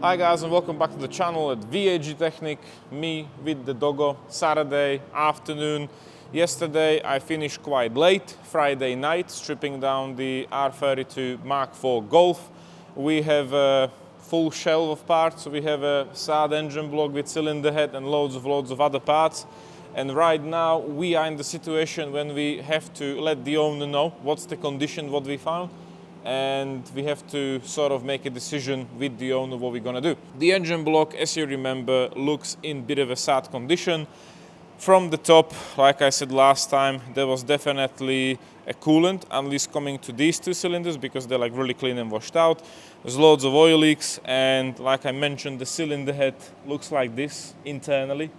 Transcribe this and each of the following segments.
Hi guys, and welcome back to the channel at VAG Thnak. Me with the doggo. Saturday afternoon. Yesterday I finished quite late, Friday night, stripping down the R32 MK4 Golf. We have a full shelf of parts. We have a sad engine block with cylinder head and loads of other parts. And right now we are in the situation when we have to let the owner know what's the condition, what we found. And we have to sort of make a decision with the owner what we're gonna do. The engine block, as you remember, looks in a bit of a sad condition. From the top, like I said last time, there was definitely a coolant, at least coming to these two cylinders, because they're like really clean and washed out. There's loads of oil leaks, and like I mentioned, the cylinder head looks like this internally.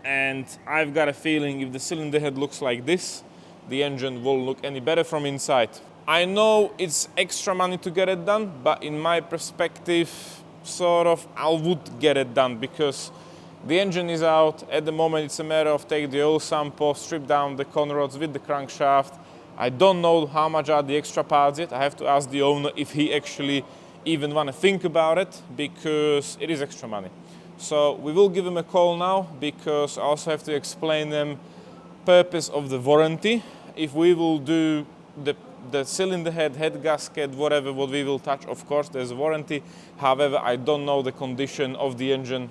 And I've got a feeling if the cylinder head looks like this, the engine won't look any better from inside. I know it's extra money to get it done, but in my perspective, sort of, I would get it done because the engine is out. At the moment, it's a matter of take the oil sample, strip down the con rods with the crankshaft. I don't know how much are the extra parts yet. I have to ask the owner if he actually even want to think about it, because it is extra money. So we will give him a call now, because I also have to explain them purpose of the warranty. If we will do the cylinder head, head gasket, whatever, what we will touch, of course, there's a warranty. However, I don't know the condition of the engine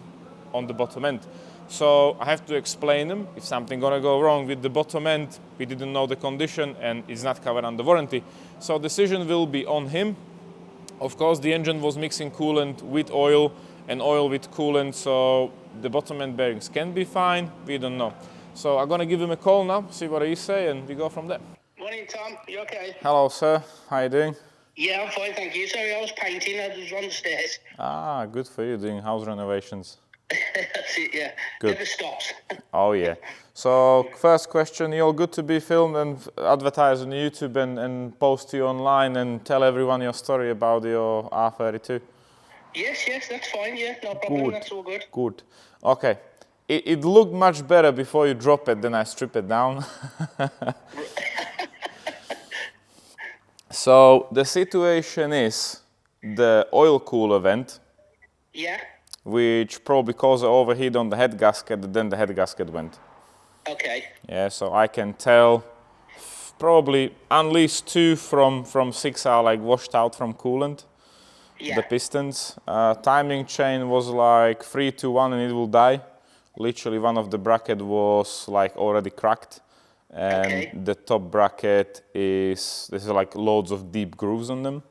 on the bottom end. So I have to explain them. If something gonna go wrong with the bottom end, we didn't know the condition and it's not covered under warranty. So decision will be on him. Of course, the engine was mixing coolant with oil and oil with coolant, so the bottom end bearings can be fine. We don't know. So I'm gonna give him a call now, see what he say, and we go from there. Morning, Tom. You okay? Hello, sir. How are you doing? Yeah, I'm fine, thank you. Sorry, I was painting. I was on the stairs. Ah, good for you, doing house renovations. That's it, yeah. Good. Never stops. Oh, yeah. So, first question, you all good to be filmed and advertised on YouTube and post you online and tell everyone your story about your R32? Yes, that's fine, yeah. No problem, Good. That's all good. Good. Okay. It looked much better before you drop it, then I strip it down. So the situation is the oil cooler vent, Yeah? which probably caused an overheat on the head gasket, then the head gasket went. Okay. Yeah, so I can tell probably at least 2 from 6 are like washed out from coolant, Yeah. the pistons. Timing chain was like 3 to 1 and it will die. Literally one of the bracket was like already cracked. And Okay. the top bracket there's like loads of deep grooves on them.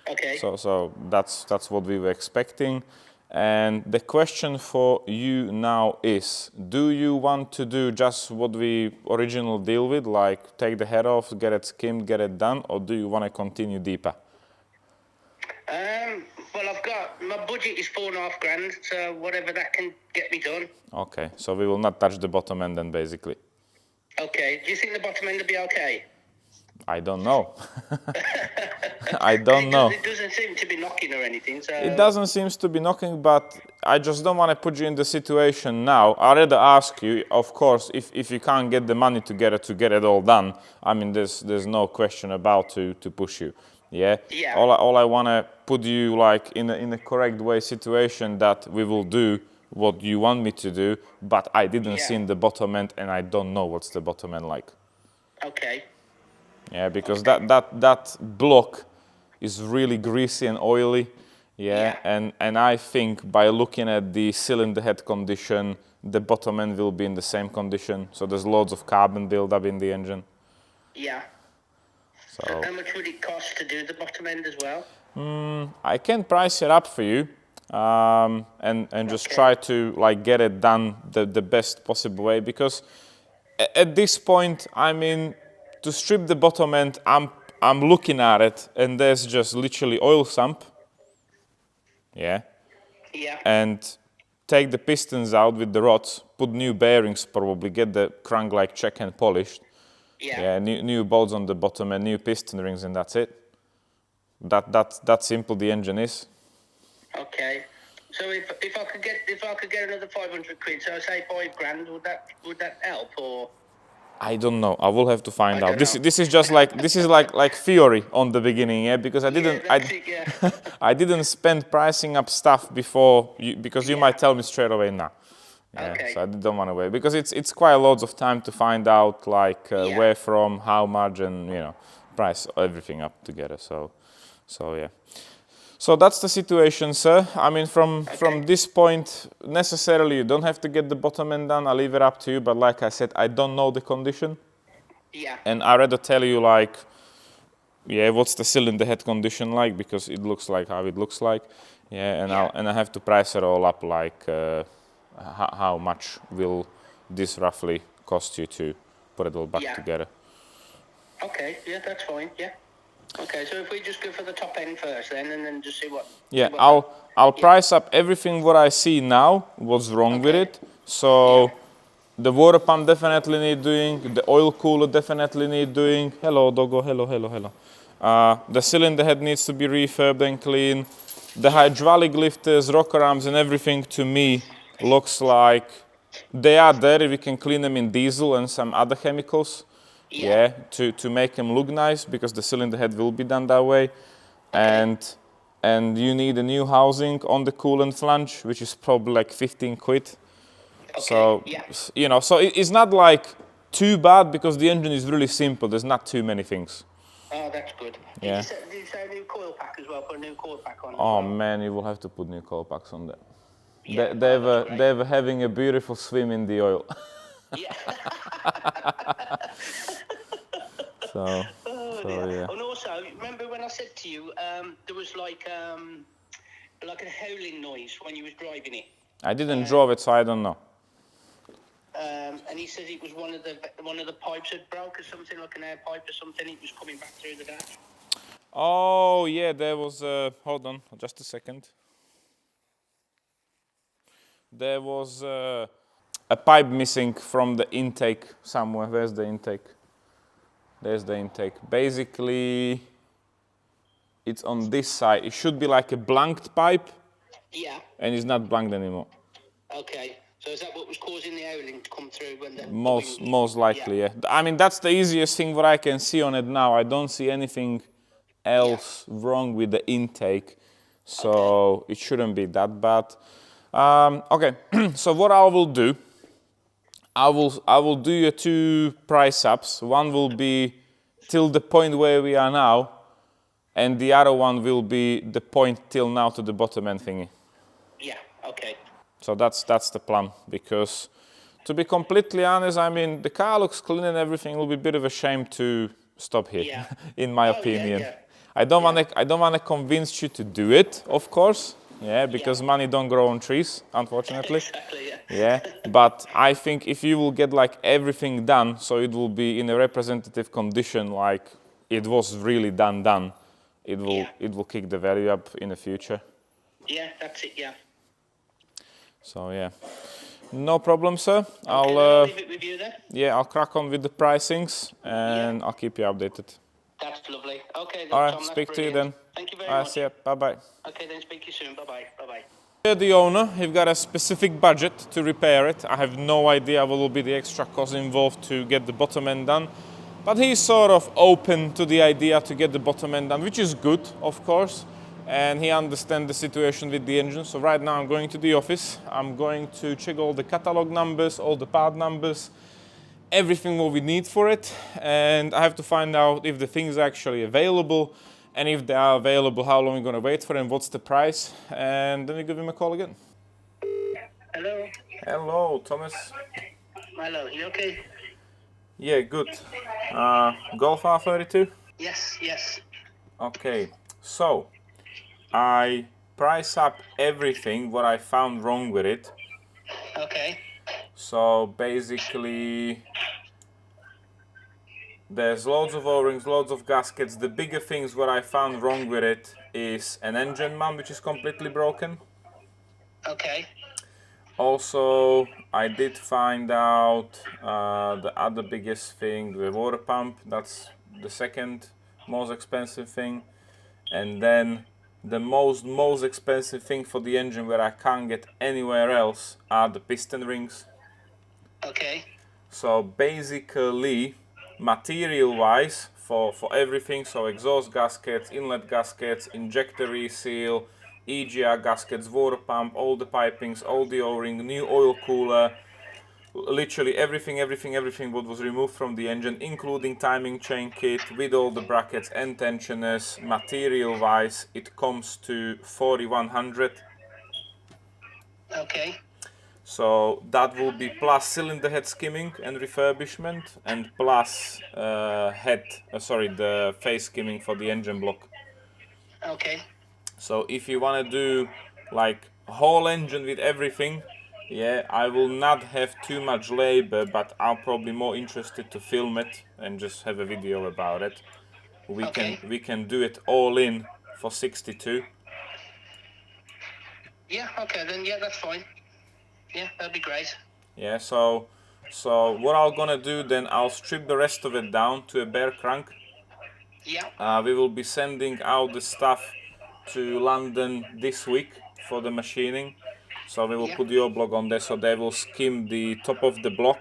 Okay. So that's what we were expecting. And the question for you now is, do you want to do just what we originally deal with, like take the head off, get it skimmed, get it done, or do you want to continue deeper? Well, my budget is $4,500, so whatever that can get me done. Okay, so we will not touch the bottom end then, basically. Okay. Do you think the bottom end will be okay? I don't know. I don't know. It doesn't seem to be knocking or anything, so... It doesn't seem to be knocking, but I just don't want to put you in the situation now. I'd rather ask you, of course, if you can't get the money to get it all done, I mean, there's no question about to push you. Yeah? Yeah. All I want to put you like in a correct way situation that we will do what you want me to do, but I didn't see in the bottom end and I don't know what's the bottom end like. Okay. Yeah, because that block is really greasy and oily. Yeah, and I think by looking at the cylinder head condition, the bottom end will be in the same condition. So there's loads of carbon buildup in the engine. Yeah. So How much would it cost to do the bottom end as well? I can price it up for you, and just try to like get it done the best possible way, because at this point, I mean, to strip the bottom end, I'm looking at it and there's just literally oil sump. Yeah. Yeah. And take the pistons out with the rods, put new bearings probably, get the crank like check and polished. Yeah, new bolts on the bottom and new piston rings, and that's it. That simple the engine is. Okay. So if I could get another 500 quid, so say 5 grand, would that help or? I don't know. I will have to find out. This is just like like theory on the beginning, yeah. Because I didn't spend pricing up stuff before because you might tell me straight away now. Yeah, okay. so I don't want to wait because it's quite loads of time to find out like where from, how much, and price everything up together. So yeah. So that's the situation, sir. I mean, from this point, necessarily you don't have to get the bottom end done. I'll leave it up to you. But like I said, I don't know the condition. Yeah. And I'd rather tell you like, what's the cylinder head condition like, because it looks like how it looks like. Yeah, and I have to price it all up like how much will this roughly cost you to put it all back together. Okay. Yeah, that's fine. Yeah. Okay, so if we just go for the top end first then, and then just see what... Yeah, I'll price up everything what I see now, what's wrong with it. So the water pump definitely need doing, the oil cooler definitely need doing. Hello, doggo, hello. The cylinder head needs to be refurbed and clean. The hydraulic lifters, rocker arms and everything to me looks like they are there. We can clean them in diesel and some other chemicals. Yeah, to make them look nice, because the cylinder head will be done that way. And you need a new housing on the coolant flange, which is probably like 15 quid. Okay, so so it's not like too bad, because the engine is really simple. There's not too many things. Oh, that's good. Yeah. Did you say a new coil pack as well? Put a new coil pack on. Oh man, you will have to put new coil packs on there. Yeah, they were having a beautiful swim in the oil. Yeah. So yeah. And also, remember when I said to you, there was like a howling noise when you was driving it. I didn't drive it, so I don't know. And he said it was one of the pipes had broke or something, like an air pipe or something. It was coming back through the dash. Oh yeah, there was. Hold on, just a second. There was a pipe missing from the intake somewhere. Where's the intake? There's the intake. Basically, it's on this side. It should be like a blanked pipe. Yeah. And it's not blanked anymore. Okay. So is that what was causing the howling to come through when the most likely, yeah. I mean, that's the easiest thing what I can see on it now. I don't see anything else wrong with the intake, so it shouldn't be that bad. Okay. So what I will do, I will do your 2 price ups. One will be till the point where we are now, and the other one will be the point till now to the bottom end thingy. Yeah, okay. So that's the plan, because to be completely honest, I mean, the car looks clean and everything. It will be a bit of a shame to stop here, in my opinion. Yeah. I don't want to convince you to do it, of course. Yeah, because money don't grow on trees, unfortunately. Exactly, yeah. But I think if you will get like everything done, so it will be in a representative condition, like it was really done, it will kick the value up in the future. Yeah, that's it, yeah. So yeah, no problem, sir. Okay, I'll leave it with you then. Yeah, I'll crack on with the pricings, and I'll keep you updated. That's lovely. Okay, then, all right, Tom, speak to you then. Thank you very much. See you. Bye-bye. Okay, then speak to you soon. Bye-bye. Bye-bye. The owner, he's got a specific budget to repair it. I have no idea what will be the extra cost involved to get the bottom end done. But he's sort of open to the idea to get the bottom end done, which is good, of course. And he understands the situation with the engine. So right now I'm going to the office. I'm going to check all the catalog numbers, all the part numbers, everything what we need for it. And I have to find out if the things are actually available. And if they are available, how long we're going to wait for them, what's the price. And then we give him a call again. Hello. Hello, Thomas. Hello, you okay? Yeah, good. Golf R32? Yes. Okay, so I price up everything what I found wrong with it. Okay. So basically, there's loads of O-rings, loads of gaskets. The bigger things what I found wrong with it is an engine mount which is completely broken. Okay. Also, I did find out the other biggest thing, the water pump. That's the second most expensive thing. And then the most expensive thing for the engine, where I can't get anywhere else, are the piston rings. Okay. So basically, material wise, for everything, so exhaust gaskets, inlet gaskets, injector reseal, EGR gaskets, water pump, all the pipings, all the O-ring, new oil cooler, literally everything what was removed from the engine, including timing chain kit with all the brackets and tensioners, material wise, it comes to 4,100. Okay. So that will be plus cylinder head skimming and refurbishment, and plus the face skimming for the engine block. Okay. So if you want to do like whole engine with everything, yeah, I will not have too much labor, but I'm probably more interested to film it and just have a video about it. We can do it all in for 62. Yeah. Okay. Then yeah, that's fine. Yeah, that'd be great. Yeah. So what I'm gonna do then, I'll strip the rest of it down to a bare crank. Yeah. We will be sending out the stuff to London this week for the machining. So we will put your blog on there, so they will skim the top of the block,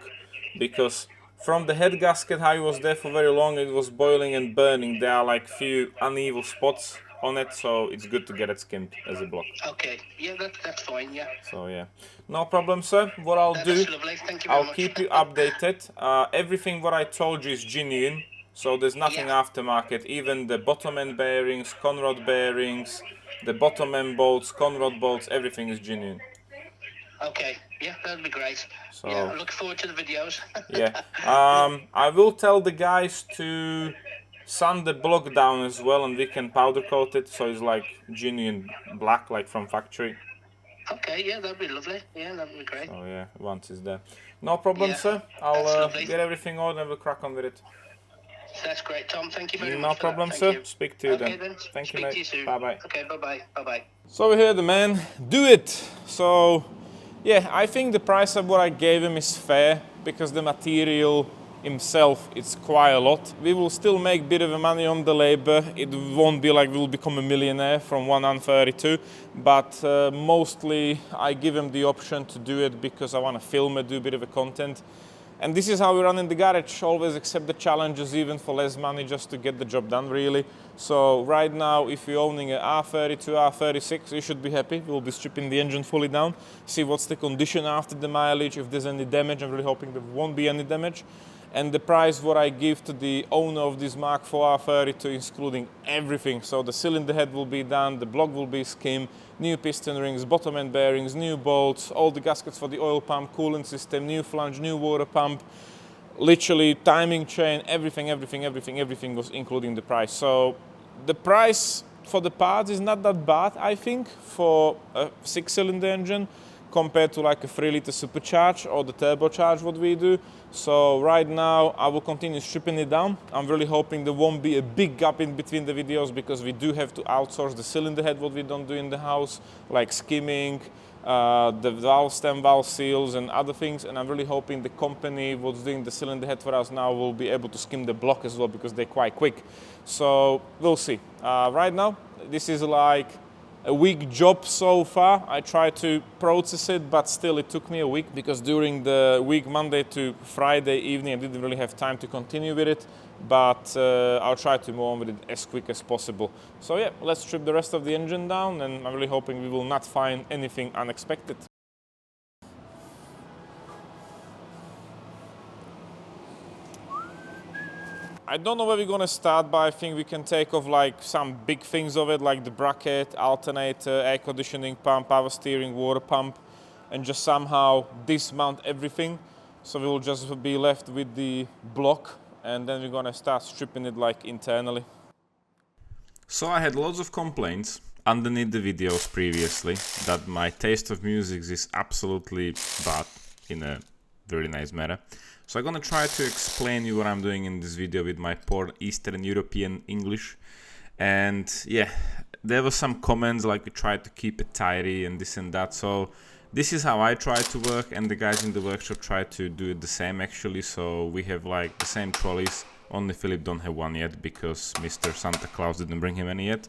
because from the head gasket, how it was there for very long, it was boiling and burning. There are like few uneven spots on it, so it's good to get it skimmed as a block. Okay. Yeah, that's fine. Yeah. So yeah, no problem, sir. What I'll do, That's lovely. Thank you very I'll much. keep you updated. Everything what I told you is genuine, so there's nothing aftermarket. Even the bottom end bearings, conrod bearings, the bottom end bolts, conrod bolts, everything is genuine. Okay. Yeah, that'd be great. So yeah, I look forward to the videos. yeah, I will tell the guys to sand the block down as well, and we can powder coat it so it's like genuine black, like from factory. Okay, yeah, that'd be lovely. Yeah, that'd be great. Oh yeah, once it's there. No problem, sir. That's I'll lovely. get everything on and we'll crack on with it. That's great, Tom. Thank you very much. No for problem, that. sir. Thank you. Speak to you Okay, then. Thank you, Speak mate. to you soon. Bye-bye. Okay, bye-bye. Bye-bye. So we heard the man do it. So yeah, I think the price of what I gave him is fair, because the material himself, it's quite a lot. We will still make a bit of money on the labor. It won't be like we'll become a millionaire from one R32, but mostly I give him the option to do it because I want to film it, do a bit of a content. And this is how we run in the garage, always accept the challenges even for less money, just to get the job done really. So right now, if you're owning an R32, R36, you should be happy. We'll be stripping the engine fully down, see what's the condition after the mileage, if there's any damage. I'm really hoping there won't be any damage. And the price what I give to the owner of this Mark IV R32, including everything. So the cylinder head will be done, the block will be skimmed, new piston rings, bottom end bearings, new bolts, all the gaskets for the oil pump, coolant system, new flange, new water pump, literally timing chain, everything was including the price. So the price for the parts is not that bad, I think, for a 6-cylinder engine compared to like a 3-liter supercharged or the turbocharged what we do. So right now I will continue stripping it down. I'm really hoping there won't be a big gap in between the videos, because we do have to outsource the cylinder head what we don't do in the house, like skimming, the valve stem, valve seals and other things. And I'm really hoping the company what's doing the cylinder head for us now will be able to skim the block as well, because they're quite quick. So we'll see. Right now this is like a week job so far. I tried to process it, but still it took me a week, because during the week, Monday to Friday evening, I didn't really have time to continue with it, but I'll try to move on with it as quick as possible. So yeah, let's strip the rest of the engine down, and I'm really hoping we will not find anything unexpected. I don't know where we're gonna start, but I think we can take off like some big things of it, like the bracket, alternator, air conditioning pump, power steering, water pump, and just somehow dismount everything. So we will just be left with the block, and then we're gonna start stripping it like internally. So I had lots of complaints underneath the videos previously that my taste of music is absolutely bad in a very nice manner. So I'm gonna try to explain you what I'm doing in this video with my poor Eastern European English. And yeah, there were some comments like we tried to keep it tidy and this and that. So This is how I try to work, and the guys in the workshop try to do it the same actually. So we have like the same trolleys, only Philip don't have one yet because Mr. Santa Claus didn't bring him any yet.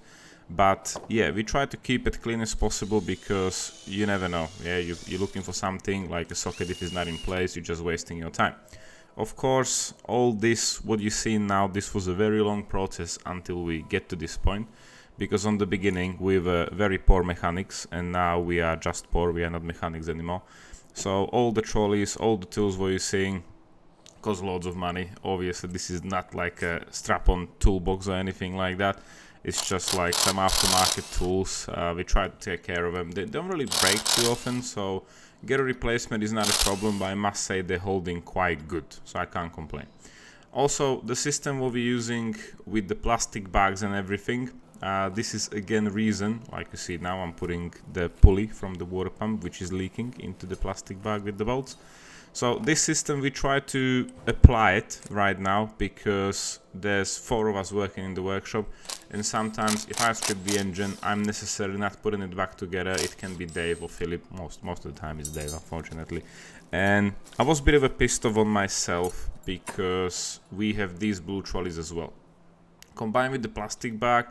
But yeah, we try to keep it clean as possible because you never know. Yeah, you're looking for something like a socket, if it's not in place, you're just wasting your time. Of course, all this, what you see now, this was a very long process until we get to this point. Because on the beginning we were very poor mechanics, and now we are just poor, we are not mechanics anymore. So all the trolleys, all the tools what you're seeing cost loads of money. Obviously this is not like a strap-on toolbox or anything like that. It's just like some aftermarket tools. We try to take care of them. They don't really break too often, so get a replacement is not a problem, but I must say they're holding quite good, so I can't complain. Also, the system we'll be using with the plastic bags and everything, this is again reason, like you see now I'm putting the pulley from the water pump which is leaking into the plastic bag with the bolts. So this system we try to apply it right now because there's 4 of us working in the workshop, and sometimes if I strip the engine I'm necessarily not putting it back together. It can be Dave or Philip, most of the time it's Dave unfortunately. And I was a bit of a pissed off on myself because we have these blue trolleys as well. Combined with the plastic bag,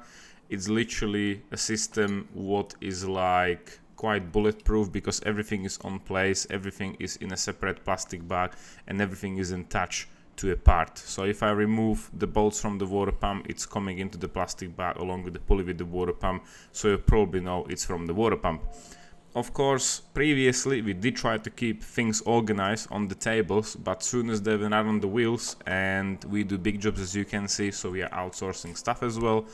it's literally a system what is like quite bulletproof because everything is on place, everything is in a separate plastic bag, and everything is in touch to a part. So if I remove the bolts from the water pump, it's coming into the plastic bag along with the pulley with the water pump, so you probably know it's from the water pump. Of course, previously we did try to keep things organized on the tables, but soon as they were not on the wheels, and we do big jobs as you can see, so we are outsourcing stuff as well.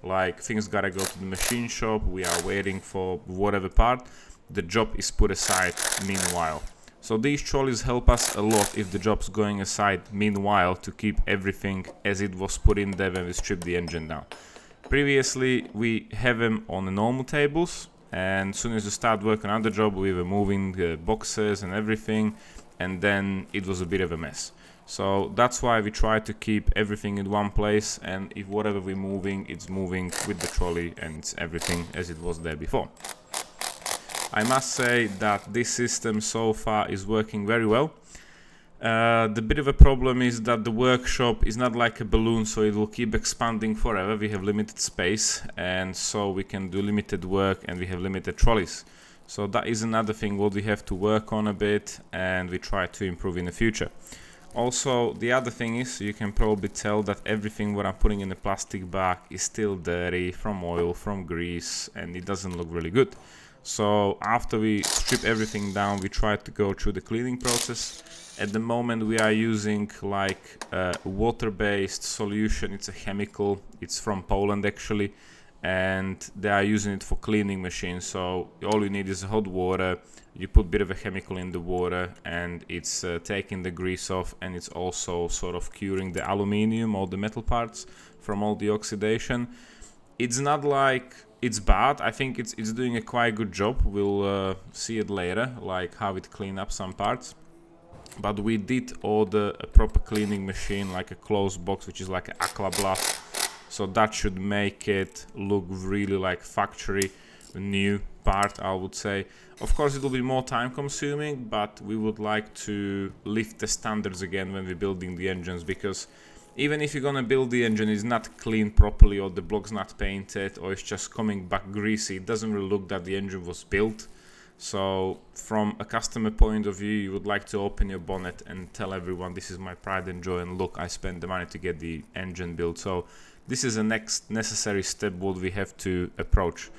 Like things gotta go to the machine shop, we are waiting for whatever part, the job is put aside meanwhile. So these trolleys help us a lot if the job's going aside meanwhile to keep everything as it was put in there when we stripped the engine down. Previously we have them on the normal tables, and as soon as you start working on the job we were moving the boxes and everything, and then it was a bit of a mess. So that's why we try to keep everything in one place, and if whatever we're moving, it's moving with the trolley and it's everything as it was there before. I must say that this system so far is working very well. The bit of a problem is that the workshop is not like a balloon, so it will keep expanding forever. We have limited space, and so we can do limited work, and we have limited trolleys. So that is another thing what we have to work on a bit, and we try to improve in the future. Also, the other thing is, you can probably tell that everything what I'm putting in the plastic bag is still dirty from oil, from grease, and it doesn't look really good. So after we strip everything down, we try to go through the cleaning process. At the moment we are using like a water-based solution. It's a chemical, it's from Poland actually, and they are using it for cleaning machines. So all you need is hot water, you put a bit of a chemical in the water, and it's taking the grease off, and it's also sort of curing the aluminium or the metal parts from all the oxidation. It's not like it's bad, I think it's doing a quite good job. We'll see it later, like how it clean up some parts. But we did order a proper cleaning machine, like a closed box, which is like an Aqua Blast. So that should make it look really like factory new part, I would say. Of course it will be more time consuming, but we would like to lift the standards again when we're building the engines, because even if you're gonna build the engine, it's not cleaned properly, or the block's not painted, or it's just coming back greasy, it doesn't really look that the engine was built. So from a customer point of view, you would like to open your bonnet and tell everyone, this is my pride and joy, and look, I spent the money to get the engine built. So this is the next necessary step what we have to approach.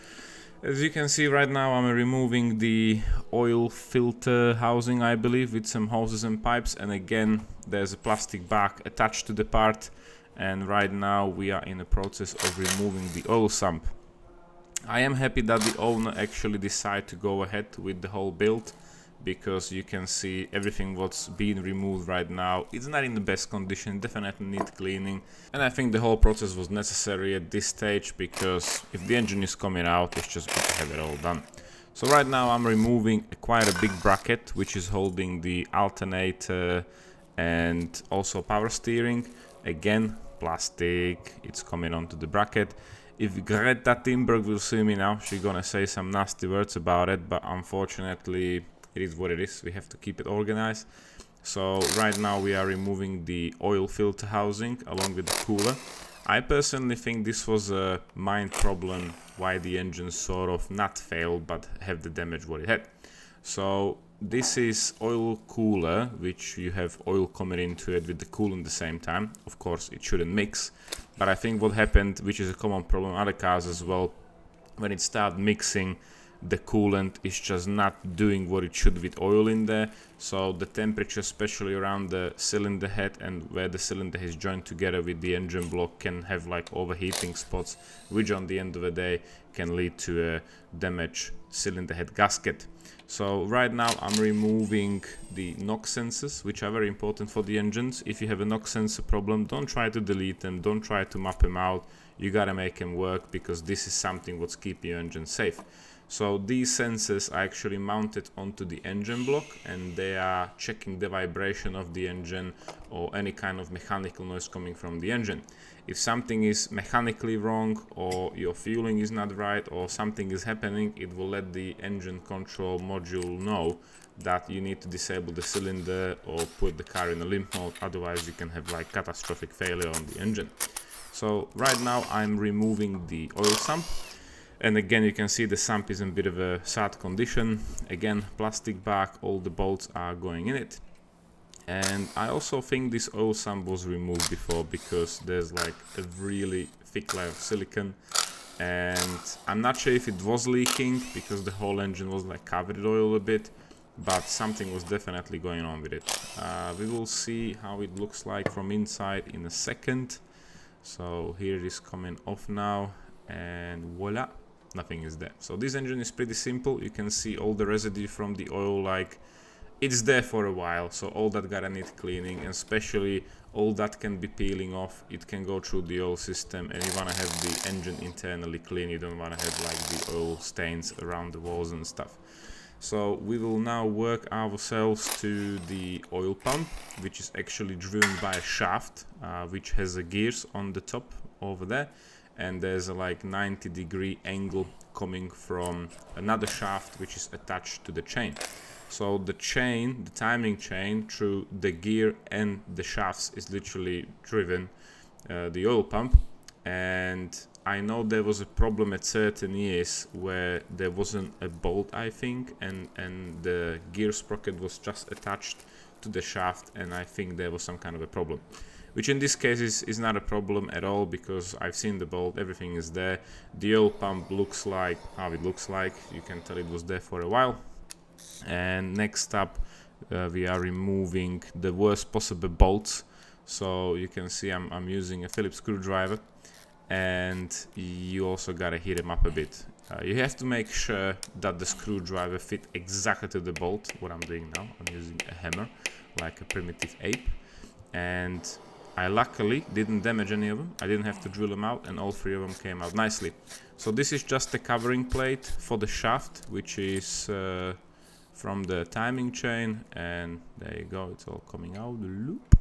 As you can see right now, I'm removing the oil filter housing, I believe, with some hoses and pipes, and again there's a plastic bag attached to the part, and right now we are in the process of removing the oil sump. I am happy that the owner actually decided to go ahead with the whole build, because you can see everything what's being removed right now, it's not in the best condition, definitely need cleaning, and I think the whole process was necessary at this stage, because if the engine is coming out, it's just good to have it all done. So right now I'm removing quite a big bracket which is holding the alternator and also power steering. Again, plastic, it's coming onto the bracket. If Greta Thunberg will see me now, she's gonna say some nasty words about it, but unfortunately it is what it is. We have to keep it organized. So right now we are removing the oil filter housing along with the cooler. I personally think this was a minor problem why the engine sort of not failed but have the damage what it had. So this is oil cooler, which you have oil coming into it with the coolant at the same time. Of course it shouldn't mix, but I think what happened, which is a common problem in other cars as well, when it started mixing, the coolant is just not doing what it should with oil in there. So the temperature, especially around the cylinder head and where the cylinder is joined together with the engine block, can have like overheating spots, which on the end of the day can lead to a damaged cylinder head gasket. So right now I'm removing the NOx sensors, which are very important for the engines. If you have a NOx sensor problem, don't try to delete them, don't try to map them out. You gotta make them work, because this is something what's keeping your engine safe. So these sensors are actually mounted onto the engine block, and they are checking the vibration of the engine or any kind of mechanical noise coming from the engine. If something is mechanically wrong, or your fueling is not right, or something is happening, it will let the engine control module know that you need to disable the cylinder or put the car in a limp mode. Otherwise you can have like catastrophic failure on the engine. So right now I'm removing the oil sump. And again, you can see the sump is in a bit of a sad condition. Again, plastic bag, all the bolts are going in it. And I also think this oil sump was removed before, because there's like a really thick layer of silicone. And I'm not sure if it was leaking, because the whole engine was like covered with oil a bit, but something was definitely going on with it. We will see how it looks like from inside in a second. So here it is coming off now, and voila. Nothing is there. So this engine is pretty simple. You can see all the residue from the oil, like it's there for a while, so all that gotta need cleaning, and especially all that can be peeling off. It can go through the oil system, and you wanna have the engine internally clean. You don't wanna have like the oil stains around the walls and stuff. So we will now work ourselves to the oil pump, which is actually driven by a shaft, which has a gears on the top over there. And there's a like 90-degree angle coming from another shaft which is attached to the chain. So the chain, the timing chain through the gear and the shafts is literally driven the oil pump. And I know there was a problem at certain years where there wasn't a bolt, I think, and the gear sprocket was just attached to the shaft, and I think there was some kind of a problem. Which in this case is not a problem at all, because I've seen the bolt, everything is there. The oil pump looks like how it looks like. You can tell it was there for a while. And next up, we are removing the worst possible bolts. So you can see I'm using a Phillips screwdriver, and you also gotta heat them up a bit. You have to make sure that the screwdriver fit exactly to the bolt. What I'm doing now, I'm using a hammer, like a primitive ape. And I luckily didn't damage any of them. I didn't have to drill them out, and all three of them came out nicely. So this is just the covering plate for the shaft, which is from the timing chain, and there you go, it's all coming out the loop.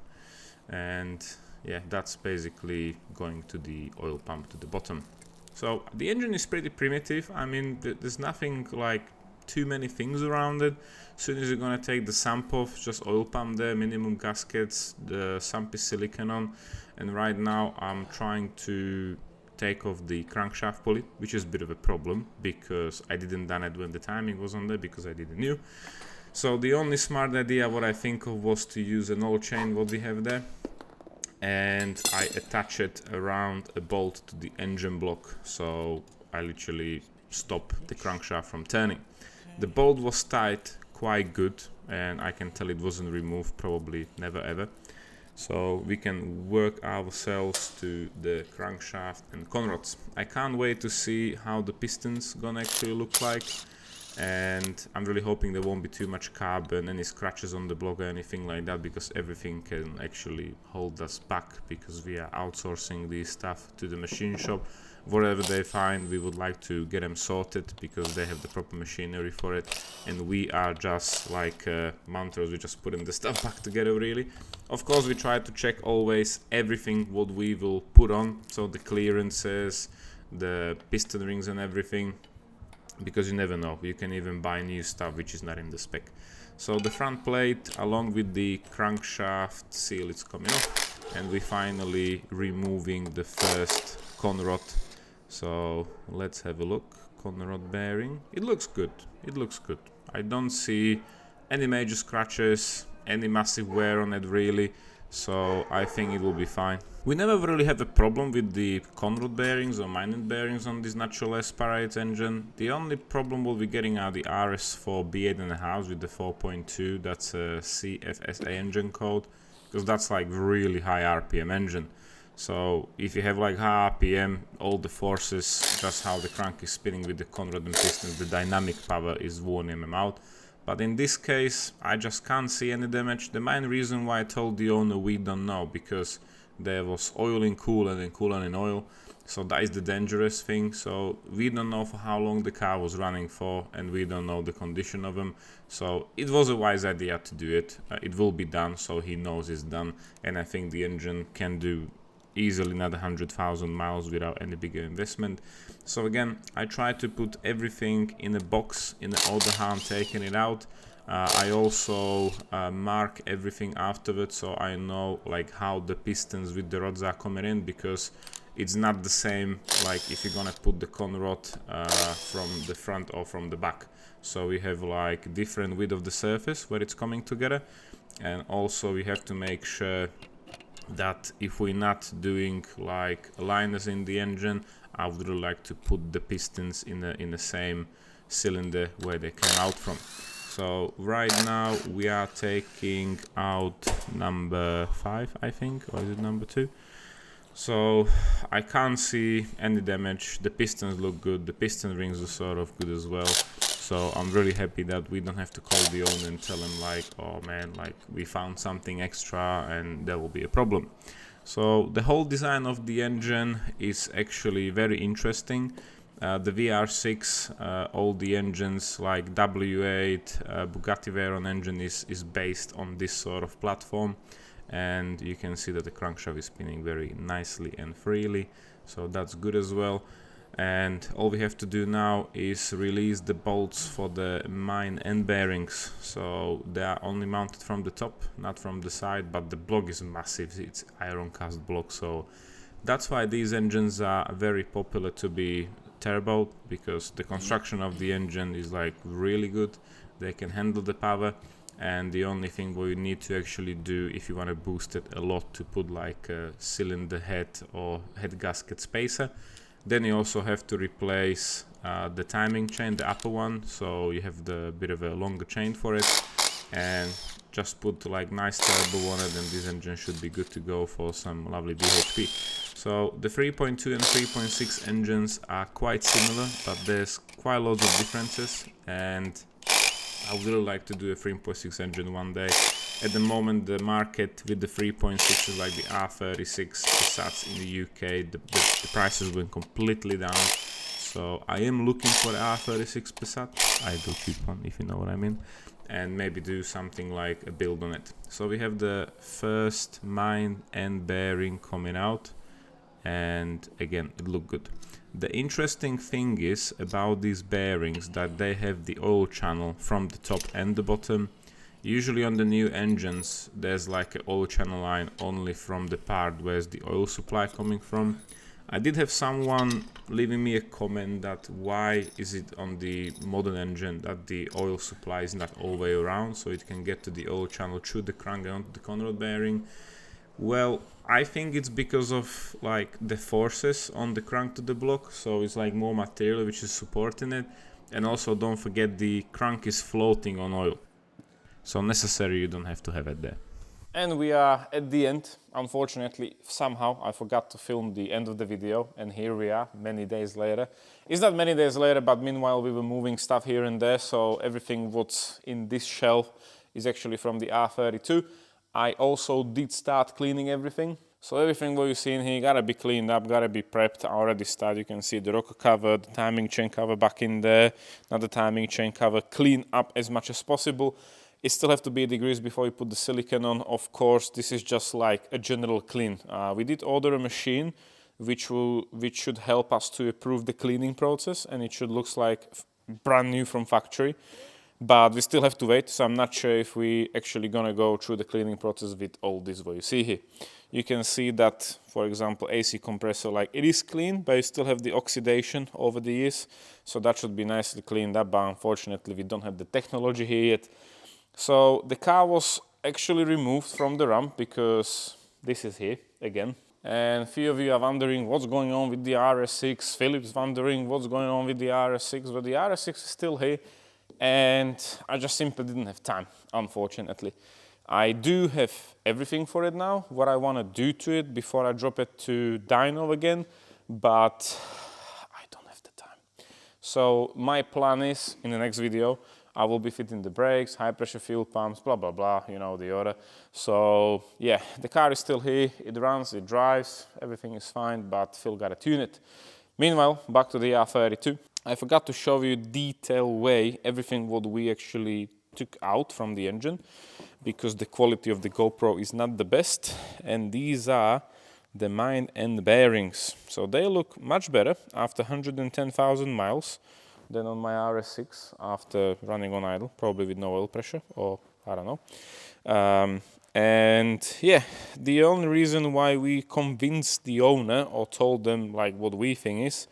And yeah, that's basically going to the oil pump to the bottom. So the engine is pretty primitive. I mean, there's nothing like too many things around it. As soon as you're gonna take the sump off, just oil pump there, minimum gaskets, the sump is silicone on, and right now I'm trying to take off the crankshaft pulley, which is a bit of a problem because I didn't done it when the timing was on there, because I didn't knew. So the only smart idea what I think of was to use an oil chain what we have there, and I attach it around a bolt to the engine block, so I literally stop the crankshaft from turning. The bolt was tight quite good, and I can tell it wasn't removed, probably never ever. So we can work ourselves to the crankshaft and conrods. I can't wait to see how the pistons gonna actually look like, and I'm really hoping there won't be too much carbon, any scratches on the block or anything like that, because everything can actually hold us back, because we are outsourcing this stuff to the machine shop. Whatever they find, we would like to get them sorted, because they have the proper machinery for it, and we are just like mounters, we're just putting the stuff back together really. Of course, we try to check always everything what we will put on, so the clearances, the piston rings and everything, because you never know, you can even buy new stuff which is not in the spec. So the front plate along with the crankshaft seal is coming off, and we finally removing the first conrod. So let's have a look. Conrod bearing, it looks good, it looks good. I don't see any major scratches, any massive wear on it really, so I think it will be fine. We never really have a problem with the conrod bearings or minor bearings on this natural aspirate engine. The only problem we'll be getting are the RS4 B8.5 with the 4.2, that's a CFSA engine code, because that's like really high RPM engine. So if you have like high RPM, all the forces, just how the crank is spinning with the conrod and pistons, the dynamic power is warning them out. But in this case, I just can't see any damage. The main reason why I told the owner we don't know, because there was oil in coolant and coolant in oil. So that is the dangerous thing. So we don't know for how long the car was running for, and we don't know the condition of them. So it was a wise idea to do it. It will be done, so he knows it's done. And I think the engine can do easily another 100,000 miles without any bigger investment. So again, I try to put everything in a box in the order how I'm taking it out. I also mark everything afterwards, so I know like how the pistons with the rods are coming in, because it's not the same like if you're gonna put the conrod from the front or from the back. So we have like different width of the surface where it's coming together, and also we have to make sure that if we're not doing like liners in the engine, I would really like to put the pistons in the same cylinder where they came out from. So right now we are taking out number 5, I think, or is it number 2? So I can't see any damage. The pistons look good, the piston rings are sort of good as well. So I'm really happy that we don't have to call the owner and tell him like, oh man, like we found something extra and there will be a problem. So the whole design of the engine is actually very interesting. The VR6, all the engines like W8, Bugatti Veyron engine is based on this sort of platform, and you can see that the crankshaft is spinning very nicely and freely, so that's good as well. And all we have to do now is release the bolts for the mine end bearings. So they are only mounted from the top, not from the side, but the block is massive, it's iron cast block, so that's why these engines are very popular to be turbo, because the construction of the engine is like really good. They can handle the power, and the only thing we need to actually do if you want to boost it a lot, to put like a cylinder head or head gasket spacer. Then you also have to replace the timing chain, the upper one, so you have the bit of a longer chain for it, and just put like nice turbo on it, and this engine should be good to go for some lovely BHP. So the 3.2 and 3.6 engines are quite similar, but there's quite loads of differences, and I would really like to do a 3.6 engine one day. At the moment, the market with the 3.6 is like the R36 Passats in the UK. The prices went completely down. So I am looking for the R36 Passat. I do keep on, if you know what I mean. And maybe do something like a build on it. So we have the first mine end bearing coming out. And again, it looked good. The interesting thing is about these bearings that they have the oil channel from the top and the bottom. Usually on the new engines, there's like an oil channel line only from the part where's the oil supply coming from. I did have someone leaving me a comment that why is it on the modern engine that the oil supply is not all the way around, so it can get to the oil channel through the crank and onto the conrod bearing. Well, I think it's because of like the forces on the crank to the block, so it's like more material which is supporting it, and also don't forget the crank is floating on oil, so necessary you don't have to have it there. And we are at the end. Unfortunately, somehow I forgot to film the end of the video, and here we are many days later. It's not many days later, but meanwhile we were moving stuff here and there, so everything what's in this shelf is actually from the R32. I also did start cleaning everything. So everything what you see in here gotta be cleaned up, gotta be prepped. I already started. You can see the rocker cover, the timing chain cover back in there, another timing chain cover, clean up as much as possible. It still have to be degreased before you put the silicone on. Of course, this is just like a general clean. We did order a machine which should help us to improve the cleaning process, and it should look like brand new from factory. But we still have to wait, so I'm not sure if we actually gonna go through the cleaning process with all this what you see here. You can see that, for example, AC compressor, like it is clean, but you still have the oxidation over the years, so that should be nicely cleaned up, but unfortunately we don't have the technology here yet. So the car was actually removed from the ramp because this is here again. And a few of you are wondering what's going on with the RS6. Philip's wondering what's going on with the RS6, but the RS6 is still here. And I just simply didn't have time, unfortunately. I do have everything for it now, what I want to do to it before I drop it to dyno again, but I don't have the time. So my plan is, in the next video, I will be fitting the brakes, high pressure fuel pumps, blah, blah, blah, you know, the order. So yeah, the car is still here, it runs, it drives, everything is fine, but Phil got to tune it. Meanwhile, back to the R32. I forgot to show you detailed way everything what we actually took out from the engine, because the quality of the GoPro is not the best, and these are the main end bearings. So they look much better after 110,000 miles than on my RS6 after running on idle, probably with no oil pressure, or I don't know. And yeah, the only reason why we convinced the owner or told them like what we think is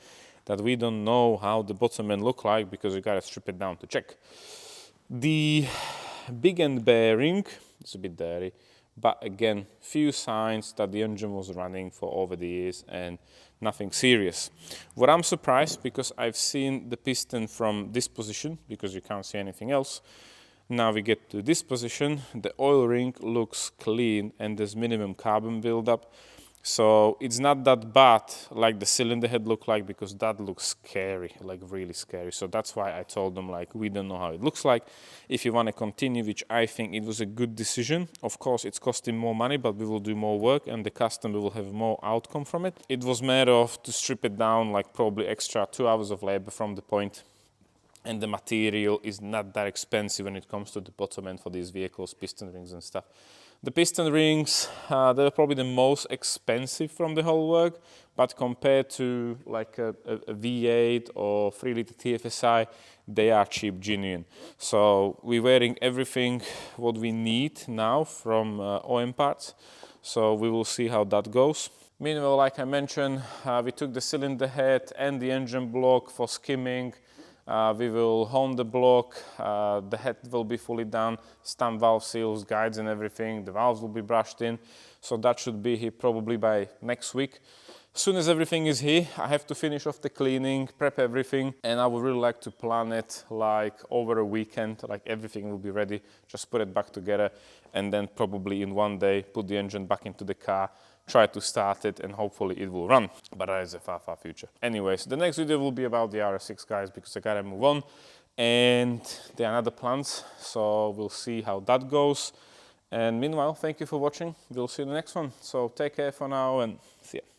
that we don't know how the bottom end look like, because you gotta strip it down to check. The big end bearing is a bit dirty, but again, few signs that the engine was running for over the years and nothing serious. What I'm surprised, because I've seen the piston from this position, because you can't see anything else. Now we get to this position, the oil ring looks clean and there's minimum carbon buildup. So it's not that bad like the cylinder head looked like, because that looks scary, like really scary. So that's why I told them like we don't know how it looks like. If you want to continue, which I think it was a good decision. Of course it's costing more money, but we will do more work and the customer will have more outcome from it. It was matter of to strip it down, like probably extra 2 hours of labor from the point. And the material is not that expensive when it comes to the bottom end for these vehicles, piston rings and stuff. The piston rings, they're probably the most expensive from the whole work, but compared to like a V8 or 3-liter TFSI, they are cheap, genuine. So we're wearing everything what we need now from OEM parts, so we will see how that goes. Meanwhile, like I mentioned, we took the cylinder head and the engine block for skimming. We will hone the block, the head will be fully done, stamp valve seals, guides and everything, the valves will be brushed in, so that should be here probably by next week. As soon as everything is here, I have to finish off the cleaning, prep everything, and I would really like to plan it like over a weekend, like everything will be ready, just put it back together, and then probably in one day put the engine back into the car, try to start it, and hopefully it will run. But that is a far, far future. Anyways, the next video will be about the RS6, guys, because I gotta move on. And there are other plans, so we'll see how that goes. And meanwhile, thank you for watching. We'll see you in the next one. So take care for now and see ya.